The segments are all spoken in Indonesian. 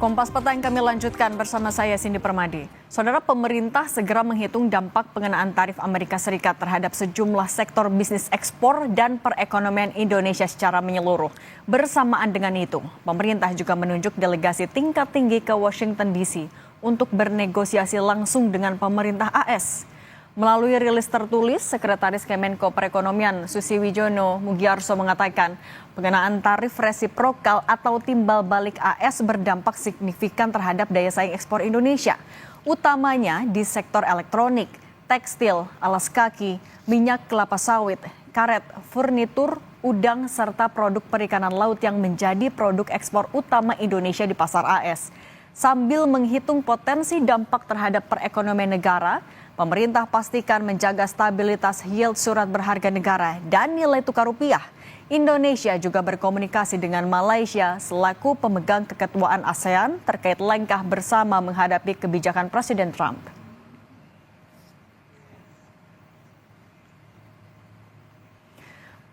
Kompas Petang kami lanjutkan bersama saya Cindy Permadi. Saudara, pemerintah segera menghitung dampak pengenaan tarif Amerika Serikat terhadap sejumlah sektor bisnis ekspor dan perekonomian Indonesia secara menyeluruh. Bersamaan dengan itu, pemerintah juga menunjuk delegasi tingkat tinggi ke Washington DC untuk bernegosiasi langsung dengan pemerintah AS. Melalui rilis tertulis, Sekretaris Kemenko Perekonomian Susi Wijono Mugiarso mengatakan pengenaan tarif resiprokal atau timbal balik AS berdampak signifikan terhadap daya saing ekspor Indonesia, utamanya di sektor elektronik, tekstil, alas kaki, minyak kelapa sawit, karet, furnitur, udang, serta produk perikanan laut yang menjadi produk ekspor utama Indonesia di pasar AS. Sambil menghitung potensi dampak terhadap perekonomian negara, pemerintah pastikan menjaga stabilitas yield surat berharga negara dan nilai tukar rupiah. Indonesia juga berkomunikasi dengan Malaysia selaku pemegang keketuaan ASEAN terkait langkah bersama menghadapi kebijakan Presiden Trump.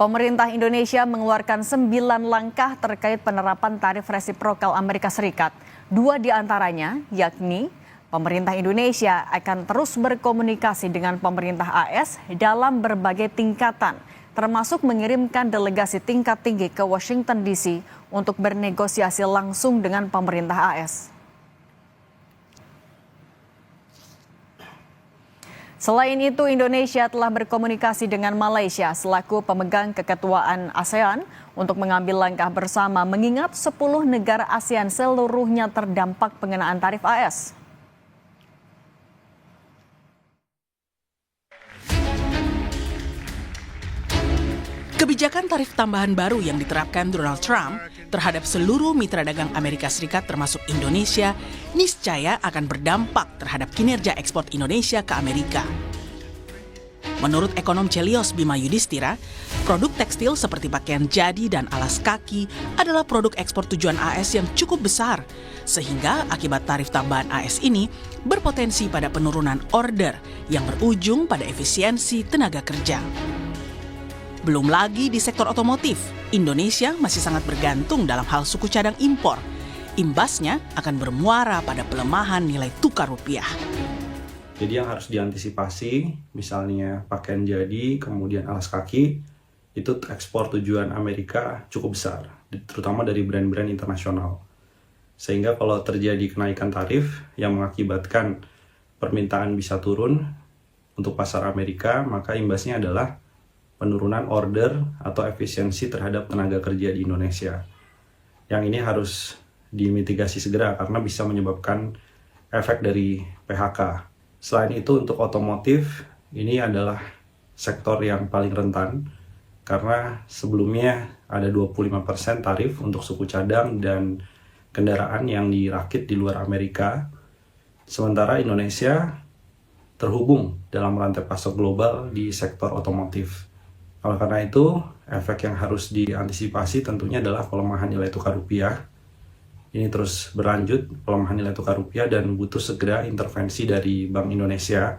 Pemerintah Indonesia mengeluarkan 9 langkah terkait penerapan tarif resiprokal Amerika Serikat. 2 di antaranya, yakni pemerintah Indonesia akan terus berkomunikasi dengan pemerintah AS dalam berbagai tingkatan, termasuk mengirimkan delegasi tingkat tinggi ke Washington DC untuk bernegosiasi langsung dengan pemerintah AS. Selain itu, Indonesia telah berkomunikasi dengan Malaysia selaku pemegang keketuaan ASEAN untuk mengambil langkah bersama mengingat 10 negara ASEAN seluruhnya terdampak pengenaan tarif AS. Kebijakan tarif tambahan baru yang diterapkan Donald Trump terhadap seluruh mitra dagang Amerika Serikat termasuk Indonesia niscaya akan berdampak terhadap kinerja ekspor Indonesia ke Amerika. Menurut ekonom Celios Bima Yudhistira, produk tekstil seperti pakaian jadi dan alas kaki adalah produk ekspor tujuan AS yang cukup besar, sehingga akibat tarif tambahan AS ini berpotensi pada penurunan order yang berujung pada efisiensi tenaga kerja. Belum lagi di sektor otomotif, Indonesia masih sangat bergantung dalam hal suku cadang impor. Imbasnya akan bermuara pada pelemahan nilai tukar rupiah. Jadi yang harus diantisipasi, misalnya pakaian jadi, kemudian alas kaki, itu ekspor tujuan Amerika cukup besar, terutama dari brand-brand internasional. Sehingga kalau terjadi kenaikan tarif yang mengakibatkan permintaan bisa turun untuk pasar Amerika, maka imbasnya adalah penurunan order atau efisiensi terhadap tenaga kerja di Indonesia. Yang ini harus dimitigasi segera karena bisa menyebabkan efek dari PHK. Selain itu untuk otomotif, ini adalah sektor yang paling rentan karena sebelumnya ada 25% tarif untuk suku cadang dan kendaraan yang dirakit di luar Amerika. Sementara Indonesia terhubung dalam rantai pasok global di sektor otomotif. Oleh karena itu, efek yang harus diantisipasi tentunya adalah pelemahan nilai tukar rupiah. Ini terus berlanjut, pelemahan nilai tukar rupiah dan butuh segera intervensi dari Bank Indonesia.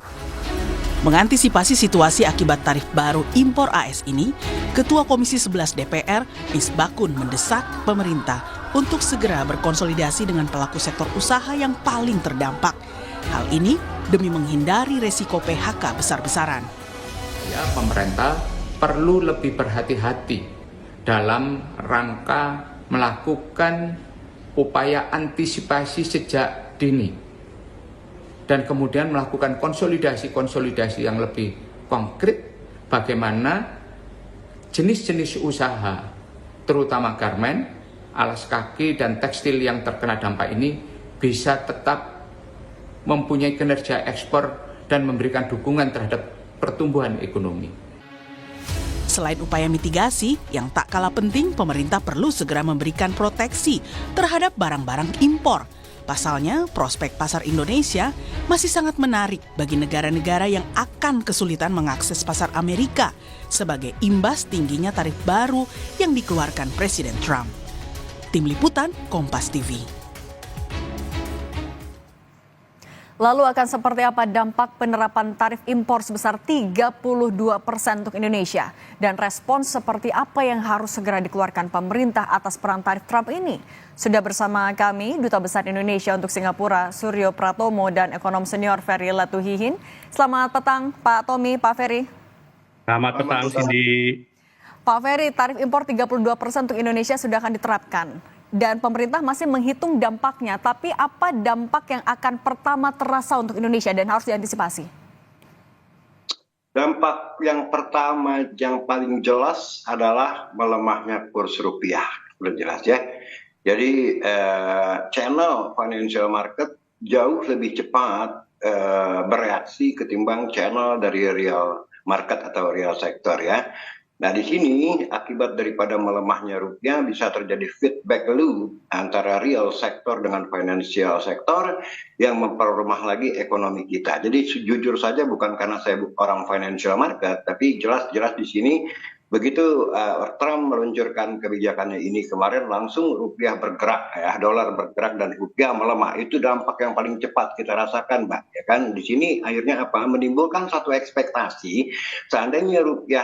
Mengantisipasi situasi akibat tarif baru impor AS ini, Ketua Komisi 11 DPR, Misbakun mendesak pemerintah untuk segera berkonsolidasi dengan pelaku sektor usaha yang paling terdampak. Hal ini demi menghindari resiko PHK besar-besaran. Ya, pemerintah perlu lebih berhati-hati dalam rangka melakukan upaya antisipasi sejak dini dan kemudian melakukan konsolidasi yang lebih konkret bagaimana jenis-jenis usaha terutama garmen, alas kaki dan tekstil yang terkena dampak ini bisa tetap mempunyai kinerja ekspor dan memberikan dukungan terhadap pertumbuhan ekonomi. Selain upaya mitigasi, yang tak kalah penting, pemerintah perlu segera memberikan proteksi terhadap barang-barang impor. Pasalnya, prospek pasar Indonesia masih sangat menarik bagi negara-negara yang akan kesulitan mengakses pasar Amerika sebagai imbas tingginya tarif baru yang dikeluarkan Presiden Trump. Tim Liputan, Kompas TV. Lalu akan seperti apa dampak penerapan tarif impor sebesar 32% untuk Indonesia? Dan respons seperti apa yang harus segera dikeluarkan pemerintah atas perang tarif Trump ini? Sudah bersama kami Duta Besar Indonesia untuk Singapura, Suryo Pratomo, dan ekonom senior Ferry Latuhihin. Selamat petang Pak Tommy, Pak Ferry. Selamat petang, Cindy. Pak Ferry, tarif impor 32% untuk Indonesia sudah akan diterapkan. Dan pemerintah masih menghitung dampaknya, tapi apa dampak yang akan pertama terasa untuk Indonesia dan harus diantisipasi? Dampak yang pertama yang paling jelas adalah melemahnya kurs rupiah. Sudah jelas ya. Jadi channel financial market jauh lebih cepat bereaksi ketimbang channel dari real market atau real sector ya. Nah di sini akibat daripada melemahnya rupiah bisa terjadi feedback loop antara real sektor dengan financial sektor yang memperlemah lagi ekonomi kita. Jadi jujur saja bukan karena saya orang financial market, tapi jelas-jelas di sini begitu Trump meluncurkan kebijakannya ini kemarin langsung rupiah bergerak ya, dolar bergerak dan rupiah melemah. Itu dampak yang paling cepat kita rasakan, Mbak. Ya kan di sini akhirnya apa? Menimbulkan satu ekspektasi seandainya rupiah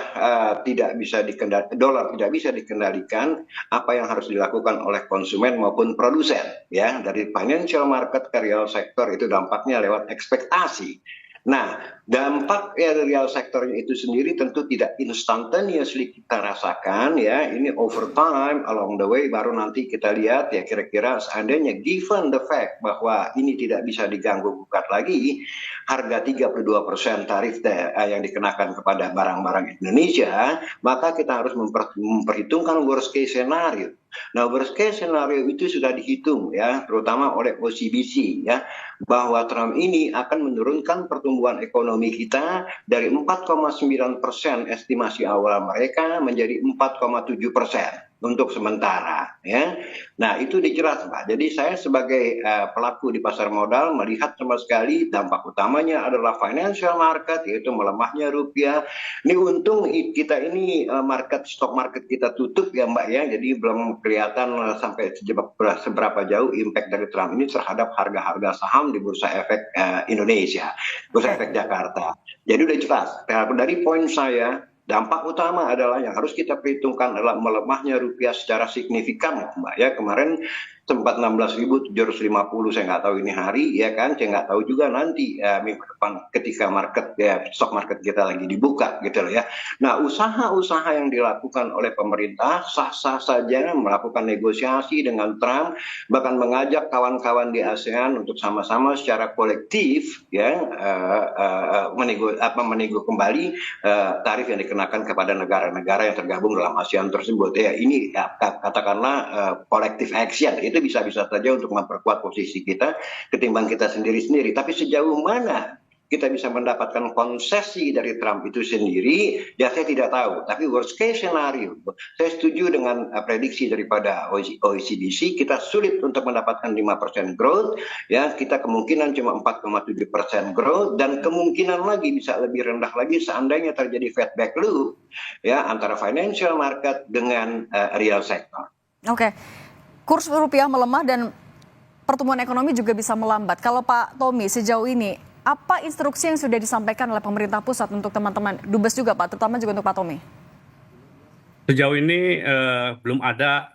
tidak bisa dolar tidak bisa dikendalikan, apa yang harus dilakukan oleh konsumen maupun produsen ya, dari financial market ke real sector itu dampaknya lewat ekspektasi. Nah, dampak real sektornya itu sendiri tentu tidak instantaneously kita rasakan ya. Ini over time along the way baru nanti kita lihat ya kira-kira seandainya given the fact bahwa ini tidak bisa diganggu gugat lagi, harga 32% tarif yang dikenakan kepada barang-barang Indonesia, maka kita harus memperhitungkan worst case scenario. Nah, worst case scenario itu sudah dihitung ya, terutama oleh OCBC ya, bahwa Trump ini akan menurunkan pertumbuhan ekonomi kita dari 4,9% estimasi awal mereka menjadi 4,7% untuk sementara ya. Nah itu dijelas Pak. Jadi saya sebagai pelaku di pasar modal melihat sama sekali dampak utamanya adalah financial market, yaitu melemahnya rupiah. Ini untung kita ini stok market kita tutup ya Mbak ya, jadi belum kelihatan sampai seberapa jauh impact dari Trump ini terhadap harga-harga saham di Bursa Efek Indonesia, Bursa Efek Jakarta. Jadi udah jelas dari poin saya. Dampak utama adalah yang harus kita perhitungkan adalah melemahnya rupiah secara signifikan, Mbak ya. Kemarin sempat 16.750, saya nggak tahu ini hari ya kan, saya nggak tahu juga nanti minggu depan ketika stock market kita lagi dibuka gitu loh ya. Nah usaha-usaha yang dilakukan oleh pemerintah sah-sah saja melakukan negosiasi dengan Trump, bahkan mengajak kawan-kawan di ASEAN untuk sama-sama secara kolektif ya menego kembali tarif yang dikenakan kepada negara-negara yang tergabung dalam ASEAN tersebut ya. Ini katakanlah collective action itu bisa-bisa saja untuk memperkuat posisi kita ketimbang kita sendiri-sendiri. Tapi sejauh mana kita bisa mendapatkan konsesi dari Trump itu sendiri, ya saya tidak tahu. Tapi worst case scenario, saya setuju dengan prediksi daripada OECDC, kita sulit untuk mendapatkan 5% growth, ya kita kemungkinan cuma 4,7% growth, dan kemungkinan lagi bisa lebih rendah lagi seandainya terjadi feedback loop, ya antara financial market dengan real sector. Oke. Kurs rupiah melemah dan pertumbuhan ekonomi juga bisa melambat. Kalau Pak Tommy sejauh ini, apa instruksi yang sudah disampaikan oleh pemerintah pusat untuk teman-teman Dubes juga Pak, terutama juga untuk Pak Tommy? Sejauh ini belum ada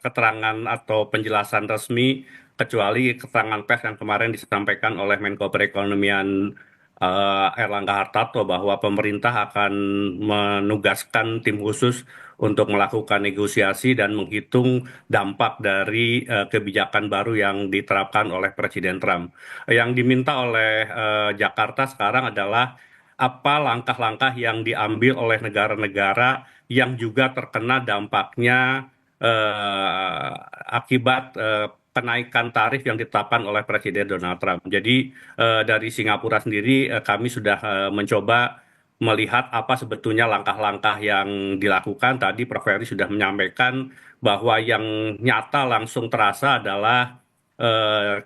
keterangan atau penjelasan resmi kecuali keterangan pers yang kemarin disampaikan oleh Menko Perekonomian Airlangga Hartarto bahwa pemerintah akan menugaskan tim khusus untuk melakukan negosiasi dan menghitung dampak dari kebijakan baru yang diterapkan oleh Presiden Trump. Yang diminta oleh Jakarta sekarang adalah apa langkah-langkah yang diambil oleh negara-negara yang juga terkena dampaknya akibat kenaikan tarif yang ditetapkan oleh Presiden Donald Trump. Jadi dari Singapura sendiri kami sudah mencoba melihat apa sebetulnya langkah-langkah yang dilakukan. Tadi Prof. Ferry sudah menyampaikan bahwa yang nyata langsung terasa adalah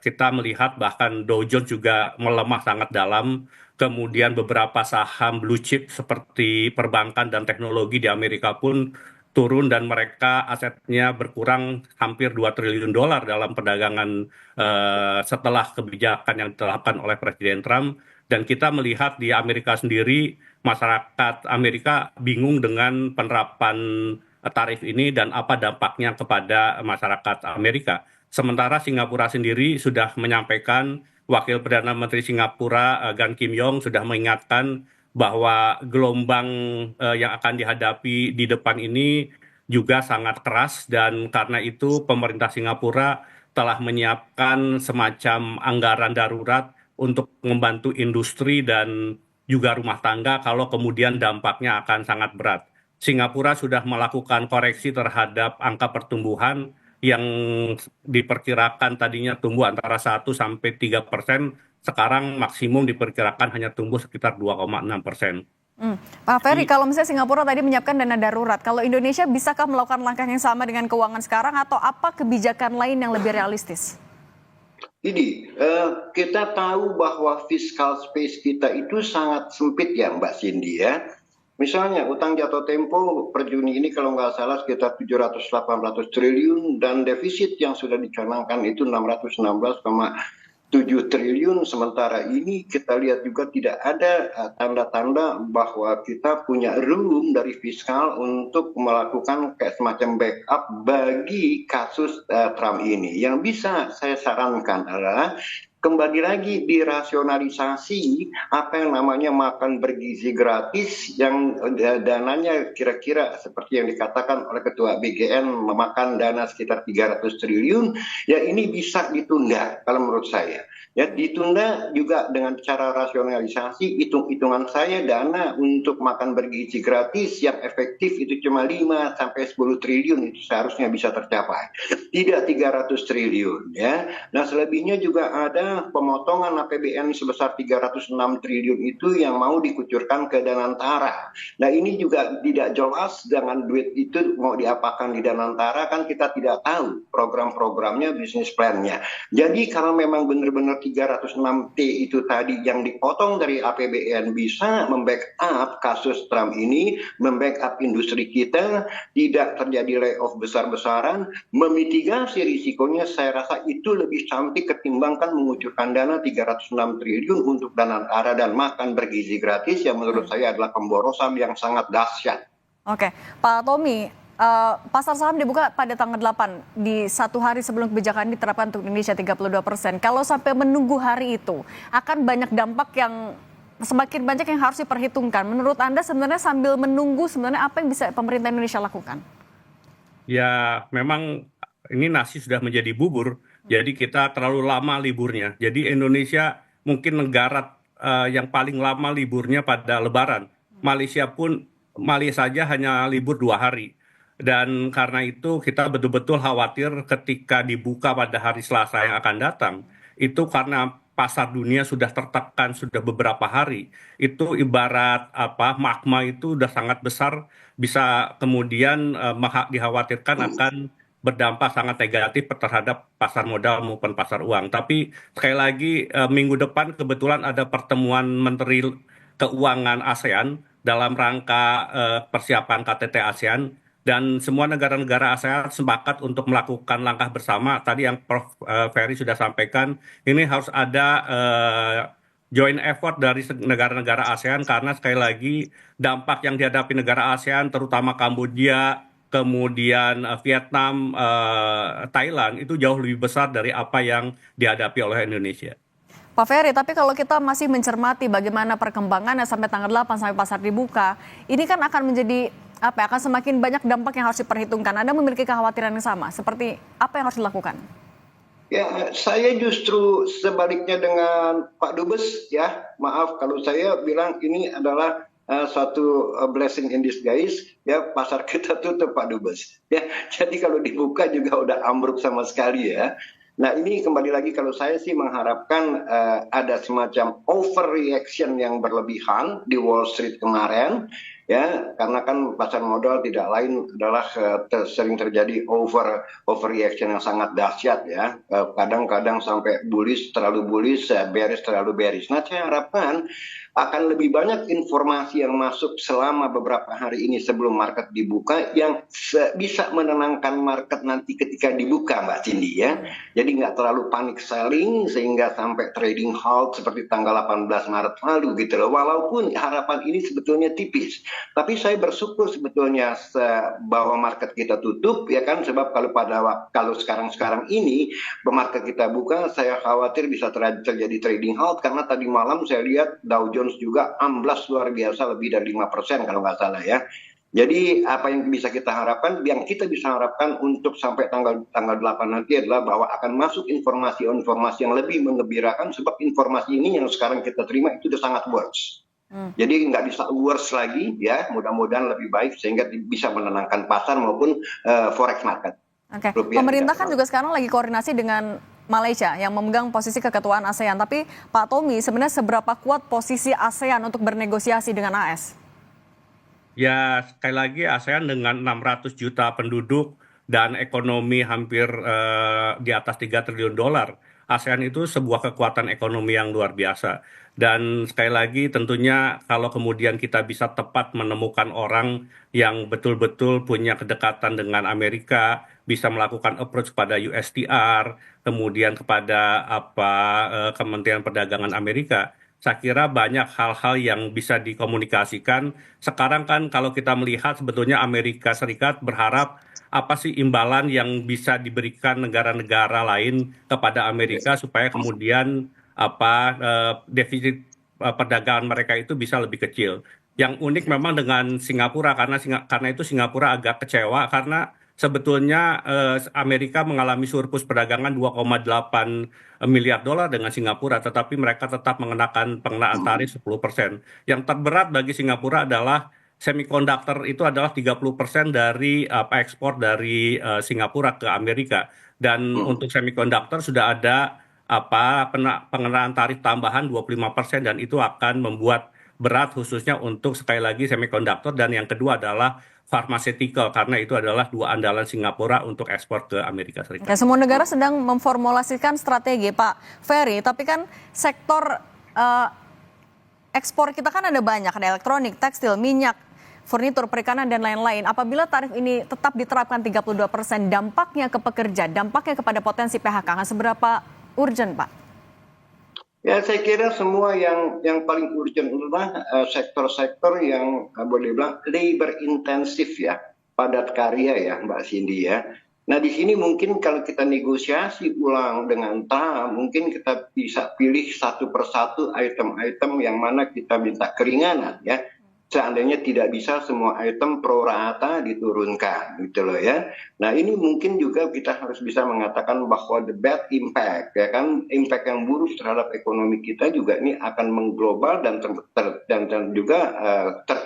kita melihat bahkan Dow Jones juga melemah sangat dalam. Kemudian beberapa saham blue chip seperti perbankan dan teknologi di Amerika pun turun dan mereka asetnya berkurang hampir 2 triliun dolar dalam perdagangan setelah kebijakan yang diterapkan oleh Presiden Trump. Dan kita melihat di Amerika sendiri, masyarakat Amerika bingung dengan penerapan tarif ini dan apa dampaknya kepada masyarakat Amerika. Sementara Singapura sendiri sudah menyampaikan, Wakil Perdana Menteri Singapura Gan Kim Yong sudah mengingatkan bahwa gelombang yang akan dihadapi di depan ini juga sangat keras, dan karena itu pemerintah Singapura telah menyiapkan semacam anggaran darurat untuk membantu industri dan juga rumah tangga kalau kemudian dampaknya akan sangat berat. Singapura sudah melakukan koreksi terhadap angka pertumbuhan yang diperkirakan tadinya tumbuh antara 1 sampai 3%, sekarang maksimum diperkirakan hanya tumbuh sekitar 2,6%. Pak Ferry, kalau misalnya Singapura tadi menyiapkan dana darurat, kalau Indonesia bisakah melakukan langkah yang sama dengan keuangan sekarang atau apa kebijakan lain yang lebih realistis? Ini kita tahu bahwa fiscal space kita itu sangat sempit ya Mbak Cindy ya. Misalnya utang jatuh tempo per Juni ini kalau nggak salah sekitar 700-800 triliun dan defisit yang sudah dicanangkan itu 616,7 triliun. Sementara ini kita lihat juga tidak ada tanda-tanda bahwa kita punya room dari fiskal untuk melakukan kayak semacam backup bagi kasus Trump ini. Yang bisa saya sarankan adalah kembali lagi dirasionalisasi apa yang namanya makan bergizi gratis yang dananya kira-kira seperti yang dikatakan oleh Ketua BGN memakan dana sekitar 300 triliun, ya ini bisa ditunda kalau menurut saya. Ya ditunda juga dengan cara rasionalisasi, hitung-hitungan saya dana untuk makan bergizi gratis yang efektif itu cuma 5 sampai 10 triliun itu seharusnya bisa tercapai. Tidak 300 triliun ya. Nah, selebihnya juga ada pemotongan APBN sebesar 306 triliun itu yang mau dikucurkan ke Danantara. Nah, ini juga tidak jelas dengan duit itu mau diapakan di Danantara, kan kita tidak tahu program-programnya, bisnis plan-nya. Jadi kalau memang benar-benar 306T itu tadi yang dipotong dari APBN bisa membackup kasus Trump ini, membackup industri kita, tidak terjadi layoff besar-besaran, memitigasi risikonya, saya rasa itu lebih cantik ketimbang kan mengucurkan dana 306 triliun untuk Danantara dan makan bergizi gratis yang menurut saya adalah pemborosan yang sangat dahsyat. Oke, Pak Tommy, pasar saham dibuka pada tanggal 8 di satu hari sebelum kebijakan ini diterapkan untuk Indonesia 32%. Kalau sampai menunggu hari itu, akan banyak dampak yang semakin banyak yang harus diperhitungkan. Menurut Anda sebenarnya sambil menunggu sebenarnya apa yang bisa pemerintah Indonesia lakukan? Ya, memang ini nasi sudah menjadi bubur, jadi kita terlalu lama liburnya. Jadi Indonesia mungkin negara yang paling lama liburnya pada Lebaran. Malaysia saja hanya libur 2 hari. Dan karena itu kita betul-betul khawatir ketika dibuka pada hari Selasa yang akan datang. Itu karena pasar dunia sudah tertekan sudah beberapa hari. Itu ibarat magma itu sudah sangat besar, bisa kemudian dikhawatirkan akan berdampak sangat negatif terhadap pasar modal maupun pasar uang. Tapi sekali lagi minggu depan kebetulan ada pertemuan Menteri Keuangan ASEAN dalam rangka persiapan KTT ASEAN. Dan semua negara-negara ASEAN sepakat untuk melakukan langkah bersama. Tadi yang Prof. Ferry sudah sampaikan, ini harus ada joint effort dari negara-negara ASEAN karena sekali lagi dampak yang dihadapi negara ASEAN, terutama Kamboja, kemudian Vietnam, Thailand, itu jauh lebih besar dari apa yang dihadapi oleh Indonesia. Pak Ferry, tapi kalau kita masih mencermati bagaimana perkembangannya sampai tanggal 8 sampai pasar dibuka, ini kan akan menjadi akan semakin banyak dampak yang harus diperhitungkan. Anda memiliki kekhawatiran yang sama. Seperti apa yang harus dilakukan? Ya, saya justru sebaliknya dengan Pak Dubes ya. Maaf kalau saya bilang ini adalah satu blessing in disguise ya, pasar kita tutup Pak Dubes. Ya, jadi kalau dibuka juga udah ambruk sama sekali ya. Nah, ini kembali lagi kalau saya sih mengharapkan ada semacam overreaction yang berlebihan di Wall Street kemarin. ya, karena kan pasar modal tidak lain adalah sering terjadi overreaction yang sangat dahsyat ya. Kadang-kadang sampai bullish terlalu bullish, bearish terlalu bearish. Nah, saya harapkan akan lebih banyak informasi yang masuk selama beberapa hari ini sebelum market dibuka yang bisa menenangkan market nanti ketika dibuka, Mbak Cindy ya. Jadi nggak terlalu panik selling sehingga sampai trading halt seperti tanggal 18 Maret lalu gitu loh. Walaupun harapan ini sebetulnya tipis, tapi saya bersyukur sebetulnya bahwa market kita tutup ya kan, sebab kalau sekarang ini market kita buka, saya khawatir bisa terjadi trading halt karena tadi malam saya lihat Dow Jones juga amblas luar biasa lebih dari 5% kalau nggak salah ya. Jadi apa yang bisa kita harapkan, yang kita bisa harapkan untuk sampai tanggal 8 nanti adalah bahwa akan masuk informasi-informasi yang lebih menggembirakan, sebab informasi ini yang sekarang kita terima itu sudah sangat worse. Jadi nggak bisa worse lagi ya, mudah-mudahan lebih baik sehingga bisa menenangkan pasar maupun forex market. Oke. Pemerintah kan juga sekarang lagi koordinasi dengan Malaysia yang memegang posisi keketuaan ASEAN. Tapi Pak Tommy, sebenarnya seberapa kuat posisi ASEAN untuk bernegosiasi dengan AS? Ya, sekali lagi ASEAN dengan 600 juta penduduk dan ekonomi hampir di atas 3 triliun dolar. ASEAN itu sebuah kekuatan ekonomi yang luar biasa. Dan sekali lagi tentunya kalau kemudian kita bisa tepat menemukan orang yang betul-betul punya kedekatan dengan Amerika, bisa melakukan approach pada USTR, kemudian kepada Kementerian Perdagangan Amerika, saya kira banyak hal-hal yang bisa dikomunikasikan. Sekarang kan kalau kita melihat sebetulnya Amerika Serikat berharap apa sih imbalan yang bisa diberikan negara-negara lain kepada Amerika supaya kemudian defisit perdagangan mereka itu bisa lebih kecil. Yang unik memang dengan Singapura karena itu Singapura agak kecewa karena sebetulnya Amerika mengalami surplus perdagangan 2,8 miliar dolar dengan Singapura, tetapi mereka tetap pengenaan tarif 10%. Yang terberat bagi Singapura adalah semikonduktor, itu adalah 30% dari ekspor dari Singapura ke Amerika. Dan untuk semikonduktor sudah ada pengenaan tarif tambahan 25% dan itu akan membuat berat khususnya untuk sekali lagi semikonduktor, dan yang kedua adalah pharmaceutical karena itu adalah dua andalan Singapura untuk ekspor ke Amerika Serikat. Ya, semua negara sedang memformulasikan strategi, Pak Ferry, tapi kan sektor ekspor kita kan ada banyak, ada elektronik, tekstil, minyak, furnitur, perikanan, dan lain-lain. Apabila tarif ini tetap diterapkan 32%, dampaknya ke pekerja, dampaknya kepada potensi PHK, seberapa urgent, Pak? Ya, saya kira semua yang paling urgent adalah sektor-sektor yang boleh bilang labor intensif ya, padat karya ya, Mbak Cindy ya. Nah, di sini mungkin kalau kita negosiasi ulang dengan Trump, mungkin kita bisa pilih satu persatu item-item yang mana kita minta keringanan ya. Seandainya tidak bisa semua item pro rata diturunkan gitu loh ya. Nah, ini mungkin juga kita harus bisa mengatakan bahwa the bad impact ya kan, impact yang buruk terhadap ekonomi kita juga ini akan mengglobal dan juga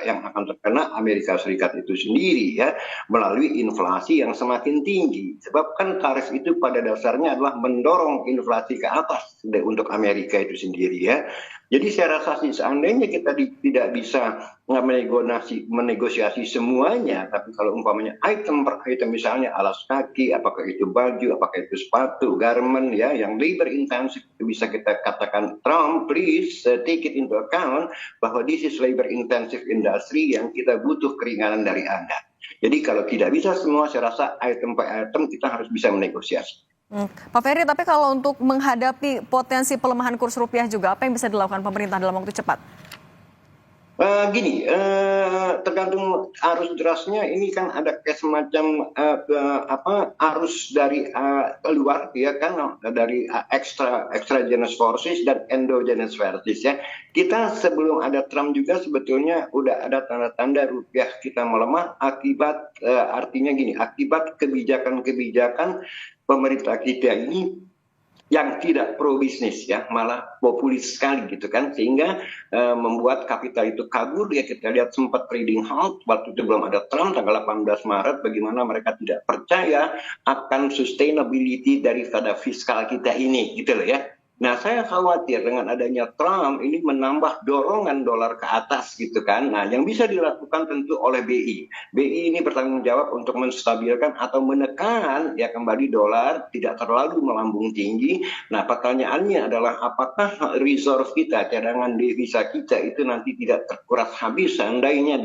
yang akan terkena Amerika Serikat itu sendiri ya, melalui inflasi yang semakin tinggi. Sebab kan tarif itu pada dasarnya adalah mendorong inflasi ke atas untuk Amerika itu sendiri ya. Jadi saya rasa sih seandainya kita tidak bisa menegosiasi semuanya, tapi kalau umpamanya item per item misalnya alas kaki, apakah itu baju, apakah itu sepatu, garment ya, yang labor intensive bisa kita katakan, Trump please take it into account bahwa this is labor intensive industry yang kita butuh keringanan dari Anda. Jadi kalau tidak bisa semua, saya rasa item per item kita harus bisa menegosiasi. Pak Ferry, tapi kalau untuk menghadapi potensi pelemahan kurs rupiah juga, apa yang bisa dilakukan pemerintah dalam waktu cepat? Tergantung arus derasnya. Ini kan ada kayak semacam arus dari luar ya kan, dari extragenous forces dan endogenous forces ya. Kita sebelum ada Trump juga sebetulnya udah ada tanda-tanda rupiah kita melemah akibat artinya gini, akibat kebijakan-kebijakan pemerintah kita ini yang tidak pro bisnis ya, malah populis sekali gitu kan, sehingga membuat kapital itu kabur ya. Kita lihat sempat trading halt waktu itu belum ada Trump tanggal 18 Maret, bagaimana mereka tidak percaya akan sustainability daripada fiskal kita ini gitu loh ya. Nah, saya khawatir dengan adanya Trump ini menambah dorongan dolar ke atas gitu kan. Nah, yang bisa dilakukan tentu oleh BI. BI ini bertanggung jawab untuk menstabilkan atau menekan ya kembali dolar tidak terlalu melambung tinggi. Nah, pertanyaannya adalah apakah reserve kita, cadangan devisa kita itu nanti tidak terkuras habis seandainya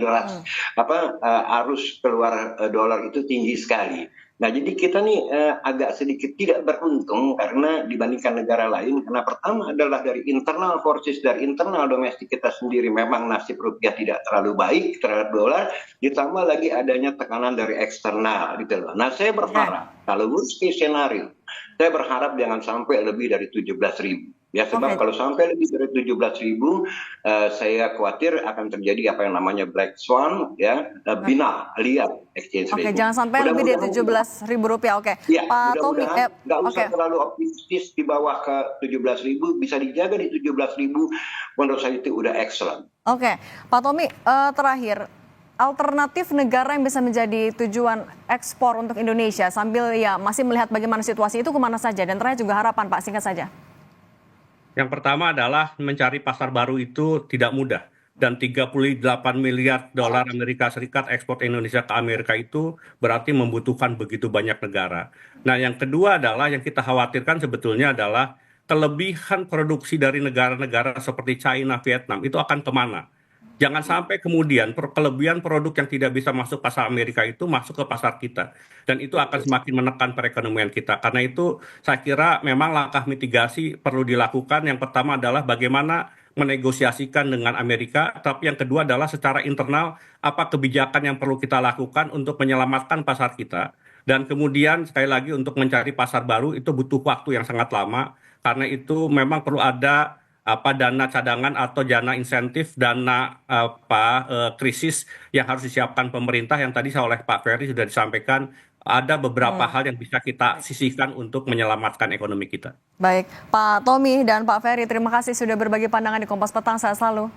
arus keluar dolar itu tinggi sekali. Nah, jadi kita nih agak sedikit tidak beruntung karena dibandingkan negara lain. Karena pertama adalah dari internal forces, dari internal domestik kita sendiri memang nasib rupiah tidak terlalu baik terhadap dolar. Ditambah lagi adanya tekanan dari eksternal gitu loh. Nah, saya berharap kalau worst case scenario, saya berharap jangan sampai lebih dari 17.000. Ya, sebab kalau sampai lebih dari 17.000, saya khawatir akan terjadi apa yang namanya black swan, ya, binal, liar exchange rate. Oke, jangan sampai lebih dari 17.000 rupiah. Oke, ya, Pak Tommy, nggak usah terlalu optimistis di bawah ke 17.000, bisa dijaga di 17.000, menurut saya itu udah excellent. Oke, Pak Tommy, terakhir, alternatif negara yang bisa menjadi tujuan ekspor untuk Indonesia sambil ya masih melihat bagaimana situasi itu kemana saja? Dan terakhir juga harapan, Pak, singkat saja. Yang pertama adalah mencari pasar baru itu tidak mudah. Dan 38 miliar dolar Amerika Serikat ekspor Indonesia ke Amerika itu berarti membutuhkan begitu banyak negara. Nah, yang kedua adalah yang kita khawatirkan sebetulnya adalah kelebihan produksi dari negara-negara seperti China, Vietnam itu akan kemana? Jangan sampai kemudian kelebihan produk yang tidak bisa masuk pasar Amerika itu masuk ke pasar kita. Dan itu akan semakin menekan perekonomian kita. Karena itu saya kira memang langkah mitigasi perlu dilakukan. Yang pertama adalah bagaimana menegosiasikan dengan Amerika. Tapi yang kedua adalah secara internal apa kebijakan yang perlu kita lakukan untuk menyelamatkan pasar kita. Dan kemudian sekali lagi untuk mencari pasar baru itu butuh waktu yang sangat lama. Karena itu memang perlu ada dana cadangan atau dana insentif, dana krisis yang harus disiapkan pemerintah yang tadi oleh Pak Ferry sudah disampaikan ada beberapa hal yang bisa kita sisihkan untuk menyelamatkan ekonomi kita. Baik, Pak Tommy dan Pak Ferry, terima kasih sudah berbagi pandangan di Kompas Petang. Sehat selalu.